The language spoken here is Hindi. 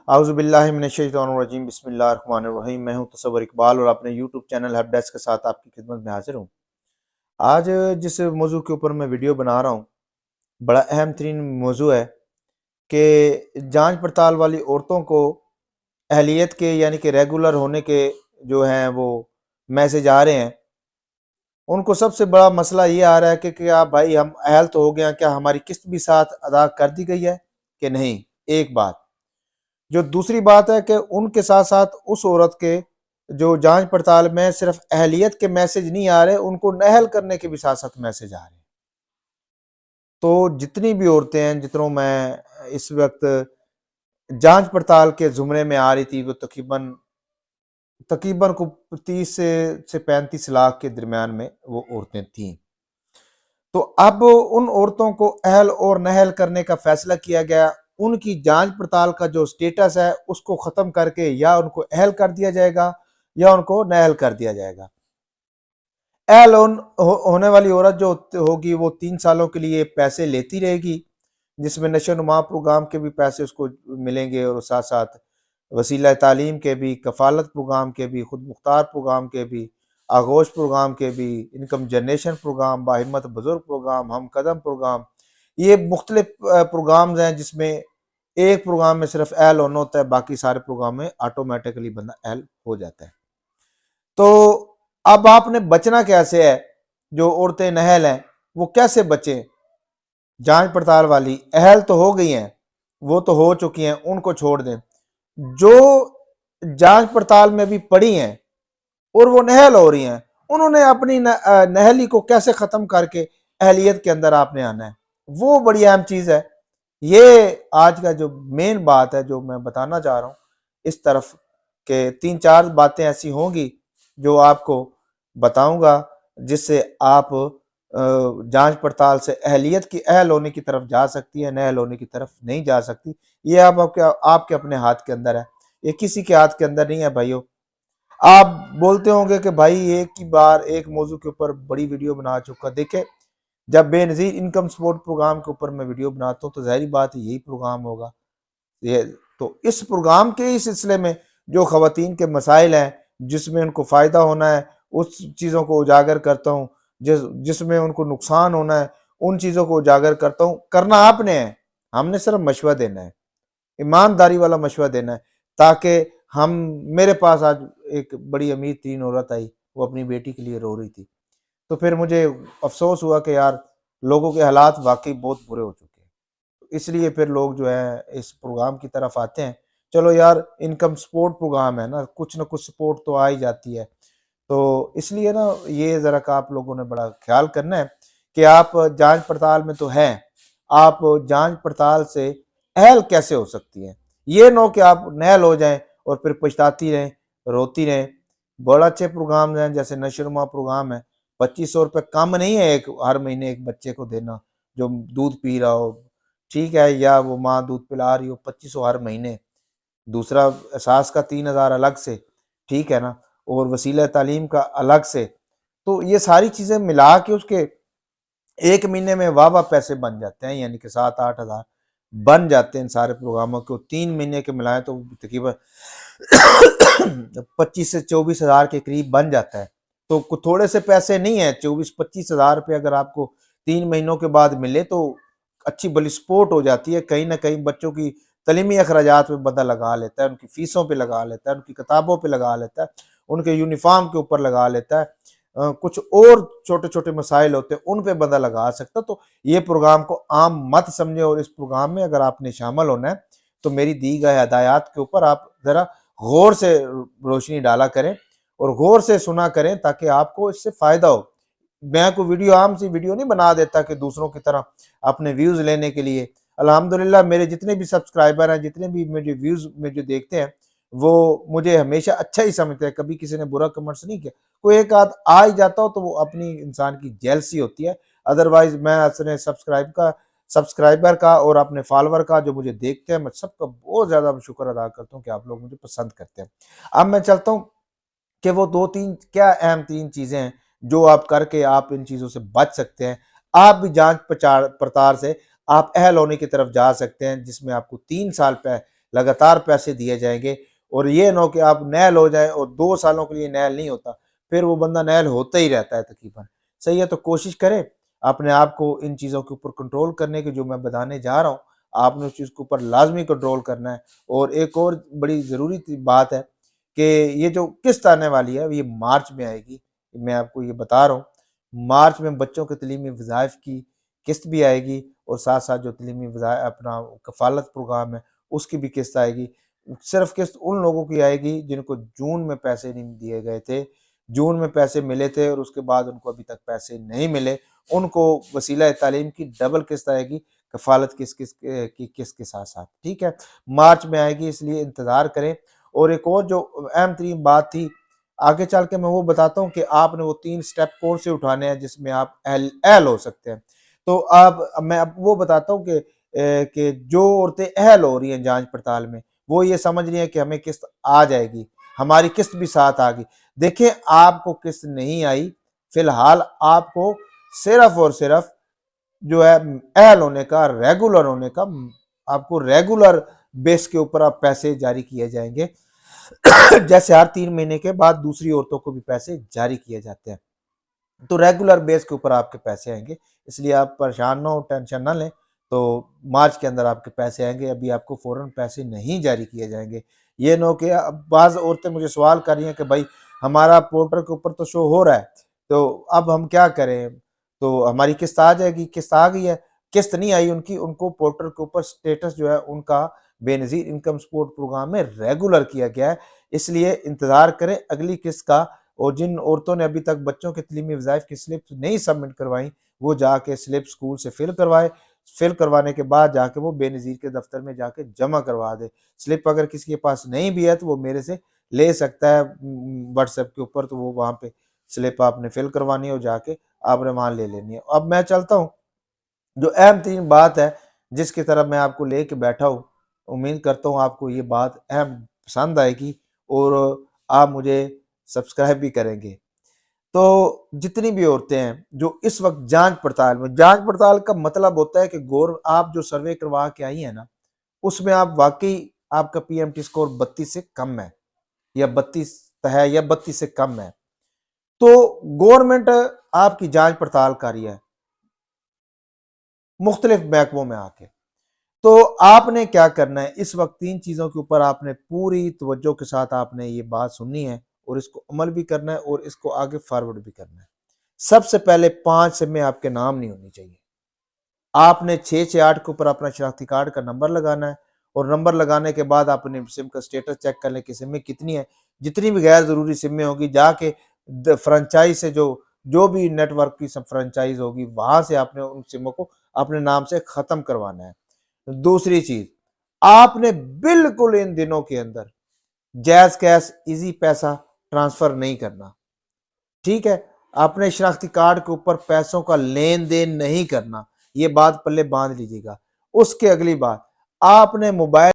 आउज़ुबिल्लाहि मिनश्शैतानिर्रजीम बिस्मिल्लाहिर्रहमानिर्रहीम। मैं हूं तसव्वुर इकबाल और अपने यूट्यूब चैनल हेल्प डेस्क के साथ आपकी खिदमत में हाजिर हूं। आज जिस मौजू के ऊपर मैं वीडियो बना रहा हूं, बड़ा अहम तरीन मौजू है कि जांच पड़ताल वाली औरतों को अहलियत के यानी कि रेगुलर होने के जो हैं वो मैसेज आ रहे हैं। उनको सबसे बड़ा मसला ये आ रहा है कि क्या भाई हम अहल तो हो गया, क्या हमारी किस्त भी साथ अदा कर दी गई है कि नहीं। एक बात जो दूसरी बात है कि उनके साथ साथ उस औरत के जो जांच पड़ताल में सिर्फ अहलियत के मैसेज नहीं आ रहे, उनको नहल करने के भी साथ साथ मैसेज आ रहे हैं। तो जितनी भी औरतें हैं, जितनों में इस वक्त जांच पड़ताल के जुमरे में आ रही थी, वो तकरीबन तकरीबन को 30 से 35 लाख के दरमियान में वो औरतें थीं। तो अब उन औरतों को अहल और नहल करने का फैसला किया गया। उनकी जांच पड़ताल का जो स्टेटस है उसको खत्म करके या उनको अहल कर दिया जाएगा या उनको नहल कर दिया जाएगा। अहल होने वाली औरत जो होगी वो 3 सालों के लिए पैसे लेती रहेगी, जिसमें नशो नुमा प्रोग्राम के भी पैसे उसको मिलेंगे और साथ साथ वसीला तालीम के भी, कफ़ालत प्रोग्राम के भी, खुद मुख्तार प्रोग्राम के भी, आगोश प्रोग्राम के भी, इनकम जनरेशन प्रोग्राम, बाहिम्मत बुजुर्ग प्रोग्राम, हम कदम प्रोग्राम, ये मुख्तलिफ प्रोग्राम्स हैं जिसमें एक प्रोग्राम में सिर्फ एल होना होता है, बाकी सारे प्रोग्राम में ऑटोमेटिकली बंदा एल हो जाता है। तो अब आपने बचना कैसे है, जो औरतें नहल हैं वो कैसे बचें। जांच पड़ताल वाली अहल तो हो गई हैं, वो तो हो चुकी हैं, उनको छोड़ दें। जो जांच पड़ताल में भी पड़ी हैं और वो नहल हो रही हैं, उन्होंने अपनी नहली को कैसे खत्म करके अहलियत के अंदर आपने आना है, वो बड़ी अहम चीज है। ये आज का जो मेन बात है जो मैं बताना चाह रहा हूं इस तरफ के 3-4 बातें ऐसी होंगी जो आपको बताऊंगा, जिससे आप जांच पड़ताल से अहलियत की अहल होने की तरफ जा सकती है, नहल होने की तरफ नहीं जा सकती। ये आपके अपने हाथ के अंदर है, ये किसी के हाथ के अंदर नहीं है भाइयों। आप बोलते होंगे कि भाई एक ही बार एक मौजू के ऊपर बड़ी वीडियो बना चुका। देखे, जब बेनजीर इनकम सपोर्ट प्रोग्राम के ऊपर मैं वीडियो बनाता हूँ तो जाहिर बात है यही प्रोग्राम होगा। ये तो इस प्रोग्राम के ही सिलसिले में जो खवातीन के मसाइल हैं, जिसमें उनको फ़ायदा होना है, उस चीज़ों को उजागर करता हूँ। जिसमें उनको नुकसान होना है, उन चीज़ों को उजागर करता हूँ। करना आपने है, हमने सिर्फ मशवरा देना है, ईमानदारी वाला मशवरा देना है, ताकि हम मेरे पास आज एक बड़ी अमीर तीन औरत आई, वो अपनी बेटी के लिए रो रही थी। तो फिर मुझे अफसोस हुआ कि यार लोगों के हालात वाकई बहुत बुरे हो चुके हैं। इसलिए फिर लोग जो है इस प्रोग्राम की तरफ आते हैं। चलो यार, इनकम सपोर्ट प्रोग्राम है ना, कुछ ना कुछ सपोर्ट तो आ ही जाती है। तो इसलिए ना ये ज़रा का आप लोगों ने बड़ा ख्याल करना है कि आप जांच पड़ताल में तो हैं, आप जांच पड़ताल से अहल कैसे हो सकती हैं। ये नो कि आप नहल हो जाएं और फिर पछताती रहें, रोती रहें। बड़ा अच्छे प्रोग्राम हैं, जैसे नशोनुमा प्रोग्राम है। 2500 रुपये कम नहीं है एक हर महीने एक बच्चे को देना जो दूध पी रहा हो, ठीक है, या वो माँ दूध पिला रही हो, 2500 हर महीने। दूसरा एहसास का 3000 अलग से, ठीक है ना, और वसीला तालीम का अलग से। तो ये सारी चीजें मिला के उसके एक महीने में वाह वाह पैसे बन जाते हैं, यानी कि 7-8 हजार बन जाते हैं इन सारे प्रोग्रामों को 3 महीने के मिलाएं तो तकरीबन 25 से 24 हजार के करीब बन जाता है। तो थोड़े से पैसे नहीं है, 24-25 हजार रुपये अगर आपको 3 महीनों के बाद मिले तो अच्छी बड़ी सपोर्ट हो जाती है। कहीं ना कहीं बच्चों की तलीमी अखराजात में बंदा लगा लेता है, उनकी फीसों पे लगा लेता है, उनकी किताबों पे लगा लेता है, उनके यूनिफॉर्म के ऊपर लगा लेता है, कुछ और छोटे छोटे मसाइल होते हैं उन पे बंदा लगा सकता। तो ये प्रोग्राम को आम मत समझे, और इस प्रोग्राम में अगर आपने शामिल होना है तो मेरी दी गए हदायत के ऊपर आप जरा गौर से रोशनी डाला करें और गौर से सुना करें, ताकि आपको इससे फायदा हो। मैं कोई वीडियो आम सी वीडियो नहीं बना देता कि दूसरों की तरह अपने व्यूज लेने के लिए। अल्हम्दुलिल्लाह मेरे जितने भी सब्सक्राइबर हैं, जितने भी मुझे व्यूज में जो देखते हैं, वो मुझे हमेशा अच्छा ही समझते हैं, कभी किसी ने बुरा कमेंट्स नहीं किया। कोई एक आध आ ही जाता हो तो वो अपनी इंसान की जेलसी होती है। अदरवाइज मैं अपने सब्सक्राइबर का और अपने फॉलोअर का जो मुझे देखते हैं, मैं सबका बहुत ज़्यादा शुक्र अदा करता हूँ कि आप लोग मुझे पसंद करते हैं। अब मैं चलता हूँ कि वो 2-3 क्या अहम 3 चीज़ें हैं जो आप करके आप इन चीज़ों से बच सकते हैं। आप भी जांच पड़ताल से आप अहल होने की तरफ जा सकते हैं, जिसमें आपको 3 साल लगातार पैसे दिए जाएंगे। और ये ना हो कि आप नैल हो जाए और 2 सालों के लिए नैल नहीं होता, फिर वो बंदा नैल होता ही रहता है तकरीबन। सही है, तो कोशिश करें अपने आप को इन चीज़ों के ऊपर कंट्रोल करने की, जो मैं बताने जा रहा हूँ आपने उस चीज़ के ऊपर लाजमी कंट्रोल करना है। और एक और बड़ी ज़रूरी बात है कि ये जो किस्त आने वाली है ये मार्च में आएगी, मैं आपको ये बता रहा हूँ। मार्च में बच्चों के तलीमी वज़ाइफ की किस्त भी आएगी और साथ साथ जो तलीमी अपना कफ़ालत प्रोग्राम है उसकी भी किस्त आएगी। सिर्फ किस्त उन लोगों की आएगी जिनको जून में पैसे नहीं दिए गए थे, जून में पैसे मिले थे और उसके बाद उनको अभी तक पैसे नहीं मिले, उनको वसीला तालीम की डबल किस्त आएगी, कफ़ालत की किस्त के साथ साथ। ठीक है, मार्च में आएगी, इसलिए इंतज़ार करें। और एक और जो अहम तरीन बात थी, आगे चल के मैं वो बताता हूँ कि आपने वो 3 स्टेप कौन से उठाने हैं जिसमें आप अहल हो सकते हैं। तो मैं अब वो बताता हूँ कि जो औरतें अहल हो रही हैं जांच पड़ताल में, वो ये समझ रही हैं कि हमें किस्त आ जाएगी, हमारी किस्त भी साथ आ गई। देखिए, आपको किस्त नहीं आई, फिलहाल आपको सिर्फ और सिर्फ जो है अहल होने का, रेगुलर होने का, आपको रेगुलर बेस के ऊपर आप पैसे जारी किए जाएंगे। जैसे हर 3 महीने के बाद दूसरी औरतों को भी पैसे जारी किए जाते हैं, तो रेगुलर बेस के ऊपर आपके पैसे आएंगे। इसलिए आप परेशान ना हो, टेंशन ना लें। तो मार्च के अंदर आपके पैसे आएंगे, अभी आपको फौरन पैसे नहीं जारी किए जाएंगे। ये नो कि बाज़ औरतें मुझे सवाल कर रही हैं कि भाई हमारा पोर्टल के ऊपर तो शो हो रहा है, तो अब हम क्या करें? तो हमारी किस्त आ जाएगी। किस्त आ गई है, किस्त नहीं आई उनकी, उनको पोर्टल के ऊपर स्टेटस जो है उनका बेनज़ीर इनकम सपोर्ट प्रोग्राम में रेगुलर किया गया है, इसलिए इंतज़ार करें अगली किस्त का। और जिन औरतों ने अभी तक बच्चों के तलीमी वज़ाइफ की स्लिप नहीं सबमिट करवाई, वो जाके स्लिप स्कूल से फिल करवाए। फिल करवाने के बाद जाके वो बेनज़ीर के दफ्तर में जाके जमा करवा दे। स्लिप अगर किसी के पास नहीं भी है तो वो मेरे से ले सकता है व्हाट्सएप के ऊपर, तो वो वहाँ पे स्लिप आपने फिल करवानी है और जाके आपने वहाँ ले लेनी है। अब मैं चलता हूँ, जो अहम तीन बात है जिसकी तरफ मैं आपको लेके बैठा हूँ, उम्मीद करता हूँ आपको ये बात अहम पसंद आएगी और आप मुझे सब्सक्राइब भी करेंगे। तो जितनी भी औरतें हैं जो इस वक्त जांच पड़ताल में, जांच पड़ताल का मतलब होता है कि गौर आप जो सर्वे करवा के आई है ना, उसमें आप वाकई आपका पीएमटी स्कोर 32 से कम है या 32 है या 32 से कम है, तो गवर्नमेंट आपकी जांच पड़ताल कर रही है मुख्तलिफ महकमों में आके। तो आपने क्या करना है, इस वक्त 3 चीज़ों के ऊपर आपने पूरी तवज्जो के साथ आपने ये बात सुननी है और इसको अमल भी करना है और इसको आगे फॉरवर्ड भी करना है। सबसे पहले 5 सिम में आपके नाम नहीं होनी चाहिए। आपने 6 से 8 के ऊपर अपना शनाख्ती कार्ड का नंबर लगाना है और नंबर लगाने के बाद अपने सिम का स्टेटस चेक कर लें कि सिमें कितनी है। जितनी भी गैर ज़रूरी सिमें होगी जाके फ्रेंचाइज से जो भी नेटवर्क की सब फ्रेंचाइज होगी वहाँ से आपने उन सिमों को अपने नाम से ख़त्म करवाना है। दूसरी चीज, आपने बिल्कुल इन दिनों के अंदर जैज कैश इजी पैसा ट्रांसफर नहीं करना। ठीक है, आपने शनाख्ती कार्ड के ऊपर पैसों का लेन देन नहीं करना, ये बात पल्ले बांध लीजिएगा। उसके अगली बात, आपने मोबाइल